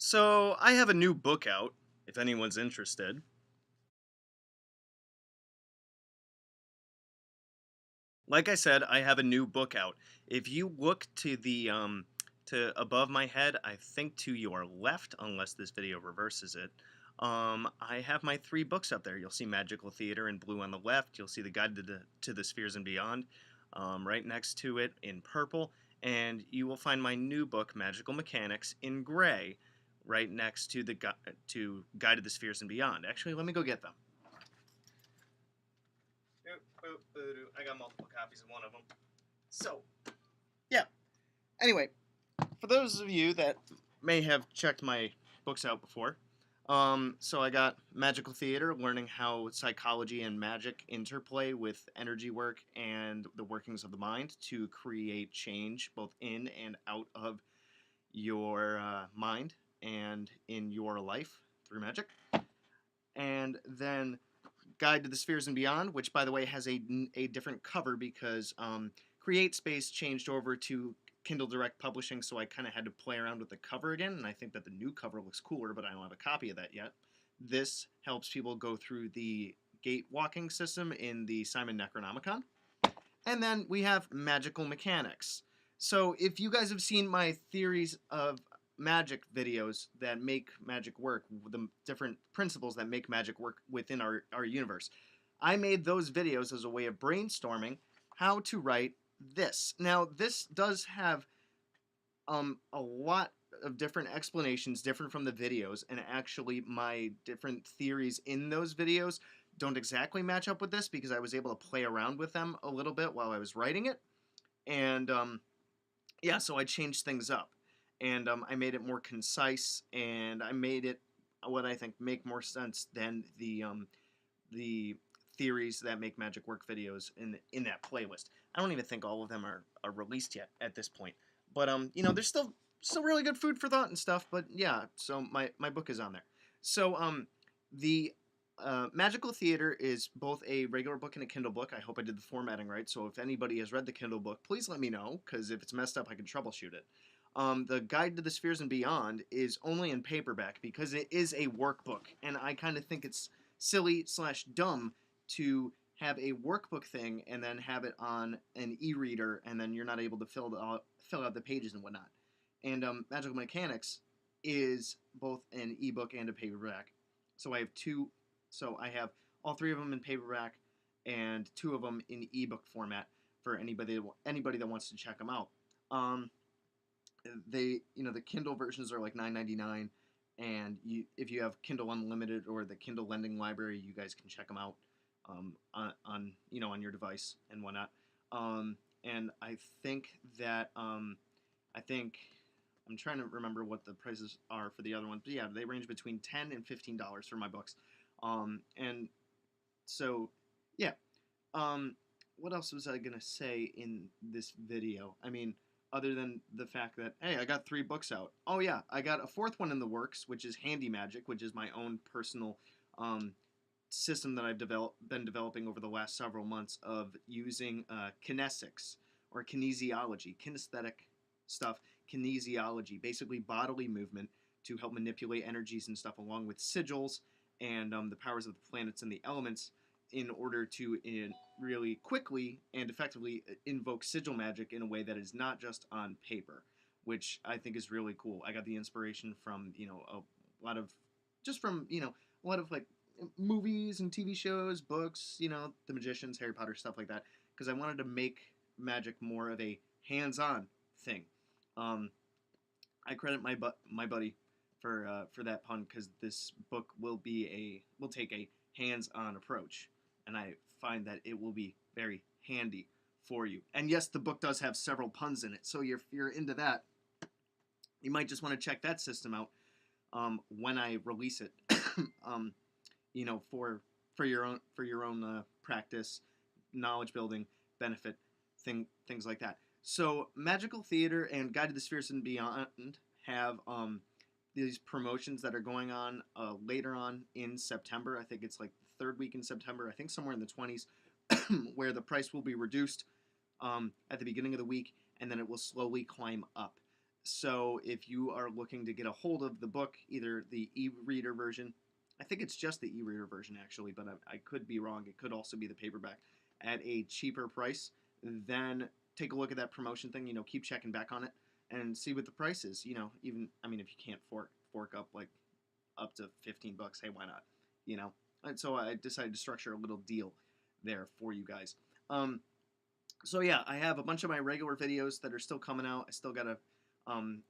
So, I have a new book out, if anyone's interested. Like I said, I have a new book out. If you look to to above my head, I think to your left, unless this video reverses it, I have my three books up there. You'll see Magical Theater in blue on the left. You'll see the Guide to the Spheres and Beyond, right next to it in purple, and you will find my new book, Magical Mechanics, in gray, right next to to Guide to the Spheres and Beyond. Actually, let me go get them. I got multiple copies of one of them. So, yeah. Anyway, for those of you that may have checked my books out before, so I got Magical Theater, learning how psychology and magic interplay with energy work and the workings of the mind to create change both in and out of your mind and in your life through magic. And then Guide to the Spheres and Beyond, which, by the way, has a different cover because Create Space changed over to Kindle Direct Publishing, so I kind of had to play around with the cover again, and I think that the new cover looks cooler, but I don't have a copy of that yet. This helps people go through the gate walking system in the Simon Necronomicon. And then we have Magical Mechanics. So if you guys have seen my theories of magic videos that make magic work, the different principles that make magic work within our universe, I made those videos as a way of brainstorming how to write this. Now, this does have a lot of different explanations different from the videos, and actually my different theories in those videos don't exactly match up with this because I was able to play around with them a little bit while I was writing it. And yeah, so I changed things up, and I made it more concise, and I made it what I think make more sense than the theories that make magic work videos in that playlist. I don't even think all of them are released yet at this point, but there's still really good food for thought and stuff. But yeah, so my book is on there. So the Magical Theater is both a regular book and a Kindle book. I hope I did the formatting right. So if anybody has read the Kindle book, please let me know, because if it's messed up, I can troubleshoot it. The Guide to the Spheres and Beyond is only in paperback because it is a workbook, and I kind of think it's silly slash dumb to have a workbook thing and then have it on an e-reader, and then you're not able to fill out the pages and whatnot. And Magical Mechanics is both an ebook and a paperback. So I have two. So I have all three of them in paperback and two of them in ebook format for anybody that wants to check them out. The Kindle versions are like $9.99, and if you have Kindle Unlimited or the Kindle Lending Library, you guys can check them out on your device and whatnot. And I think that I think I'm trying to remember what the prices are for the other ones, but yeah, they range between $10 and $15 for my books. And so yeah. What else was I gonna say in this video? I mean, other than the fact that, hey, I got three books out. Oh yeah, I got a fourth one in the works, which is Handy Magic, which is my own personal system that I've been developing over the last several months of using kinesics or kinesiology, kinesthetic stuff, kinesiology, basically bodily movement to help manipulate energies and stuff, along with sigils and the powers of the planets and the elements, in order to really quickly and effectively invoke sigil magic in a way that is not just on paper, which I think is really cool. I got the inspiration from a lot of just from a lot of like movies and TV shows, books, The Magicians, Harry Potter, stuff like that, because I wanted to make magic more of a hands-on thing. Um, I credit my buddy for that pun, because this book will take a hands-on approach, and I find that it will be very handy for you. And yes, the book does have several puns in it, so if you're into that, you might just want to check that system out when I release it. um, for your own practice, knowledge building, benefit, things like that. So Magical Theater and Guide to the Spheres and Beyond have these promotions that are going on later on in September. I think it's like the third week in September. I think somewhere in the 20s, where the price will be reduced at the beginning of the week, and then it will slowly climb up. So if you are looking to get a hold of the book, either the e-reader version, I think it's just the e-reader version actually, but I could be wrong. It could also be the paperback at a cheaper price. Then take a look at that promotion thing. Keep checking back on it and see what the price is. Even I mean, if you can't fork up like up to $15, hey, why not? And so I decided to structure a little deal there for you guys. So yeah, I have a bunch of my regular videos that are still coming out. I still gotta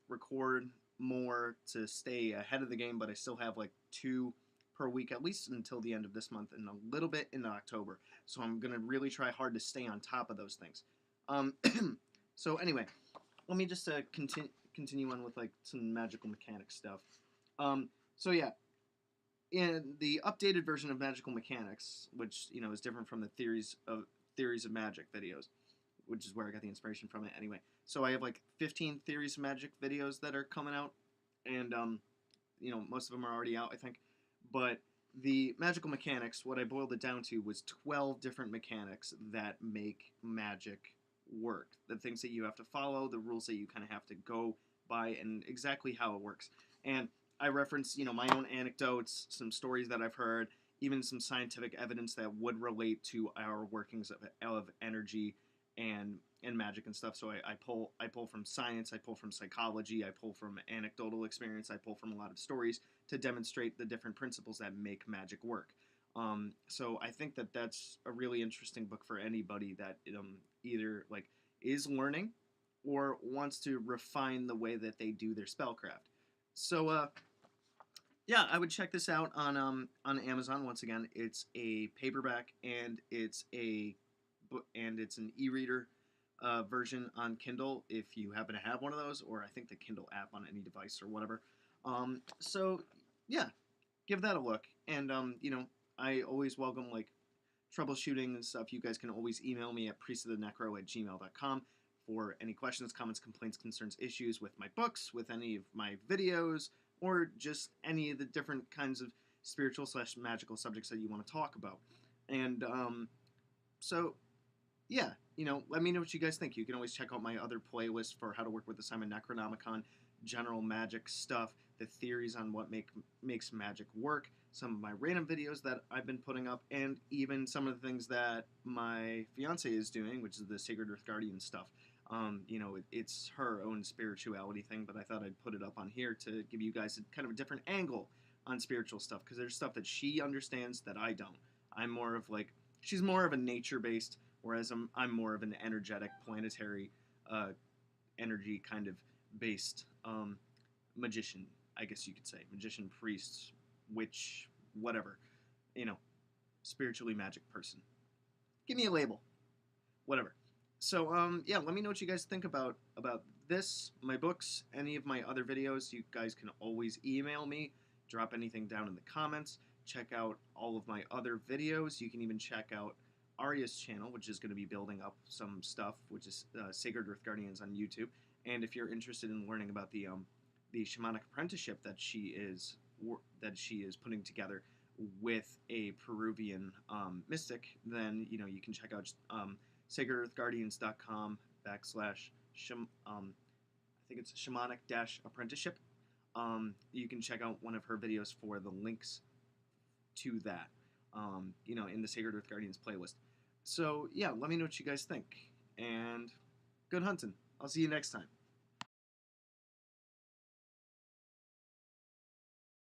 record more to stay ahead of the game, but I still have like 2 per week at least until the end of this month and a little bit in October. So I'm gonna really try hard to stay on top of those things. So anyway, let me just continue on with like some magical mechanics stuff. So yeah, in the updated version of Magical Mechanics, which is different from the theories of magic videos, which is where I got the inspiration from it anyway. So I have like 15 theories of magic videos that are coming out, and most of them are already out, I think. But the magical mechanics, what I boiled it down to was 12 different mechanics that make magic work. The things that you have to follow, the rules that you kind of have to go by, and exactly how it works. And I reference, my own anecdotes, some stories that I've heard, even some scientific evidence that would relate to our workings of energy and magic and stuff. So I pull from science, I pull from psychology, I pull from anecdotal experience, I pull from a lot of stories to demonstrate the different principles that make magic work. So I think that that's a really interesting book for anybody that either like is learning or wants to refine the way that they do their spellcraft. So yeah, I would check this out on Amazon. Once again, it's a paperback and it's an e-reader version on Kindle if you happen to have one of those, or I think the Kindle app on any device or whatever. So yeah, give that a look. And I always welcome like troubleshooting and stuff. You guys can always email me at priestofthenecro@gmail.com for any questions, comments, complaints, concerns, issues with my books, with any of my videos, or just any of the different kinds of spiritual/magical subjects that you want to talk about. And so yeah, let me know what you guys think. You can always check out my other playlist for how to work with the Simon Necronomicon, general magic stuff, the theories on what makes magic work, some of my random videos that I've been putting up, and even some of the things that my fiance is doing, which is the Sacred Earth Guardian stuff. It's her own spirituality thing, but I thought I'd put it up on here to give you guys kind of a different angle on spiritual stuff, because there's stuff that she understands that I don't. She's more of a nature-based, whereas I'm more of an energetic, planetary, energy kind of based magician, I guess you could say. Magician, priest, witch, whatever. Spiritually magic person. Give me a label. Whatever. So, yeah, let me know what you guys think about this, my books, any of my other videos. You guys can always email me, drop anything down in the comments, check out all of my other videos. You can even check out Arya's channel, which is going to be building up some stuff, which is Sacred Earth Guardians on YouTube. And if you're interested in learning about the shamanic apprenticeship that she is putting together with a Peruvian mystic, then you can check out sacredearthguardians.com / I think it's shamanic-apprenticeship. You can check out one of her videos for the links to that, in the Sacred Earth Guardians playlist. So yeah, let me know what you guys think, and good hunting. I'll see you next time.